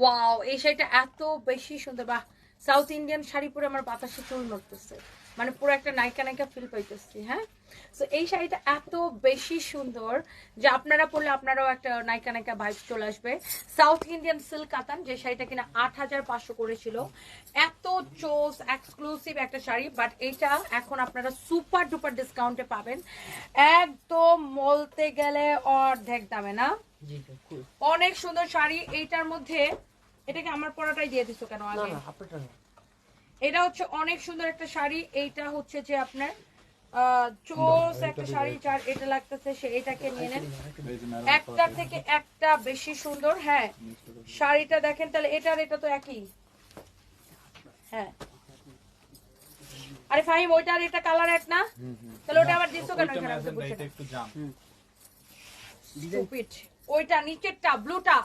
Wow, এই শাড়িটা এত বেশি সুন্দর। বা সাউথ ইন্ডিয়ান শাড়ি পরে আমার বাতাসে চুল নড়তেছে, মানে পুরো একটা নায়িকা নায়িকা ফিল পাইতেছি। হ্যাঁ, তো এই শাড়িটা এত বেশি সুন্দর যে আপনারা পরলে আপনারাও একটা নায়িকা নায়িকা ভাইব চলে আসবে। সাউথ ইন্ডিয়ান সিল্ক কাতান, যে শাড়িটা কিনা 8500 করেছিল। এত চোস এক্সক্লুসিভ একটা শাড়ি, বাট এটা এখন আপনারা সুপার ডুপার ডিসকাউন্টে পাবেন, একদম বলতে গেলে অর্ধেক দামে না। অনেক সুন্দর শাড়ি এইটার মধ্যে। এটাকে আমার পরাটাই দিয়ে দিছো কেন আগে? এটা হচ্ছে অনেক সুন্দর একটা শাড়ি। এইটা হচ্ছে যে আপনার চোস একটা শাড়ি, যার এটা লাগতেছে সে এটাকে নিয়ে নেন, একটা থেকে একটা বেশি সুন্দর। হ্যাঁ, শাড়িটা দেখেন তাহলে, এটার এটা তো একই। হ্যাঁ, আরে ফাহিম, ওইটার এটা কালার এক না, তাহলে ওটা আবার দিছো কেন এখানে? আমি তো বুঝছি না। Stupid. ওইটা নিচেরটা ব্লুটা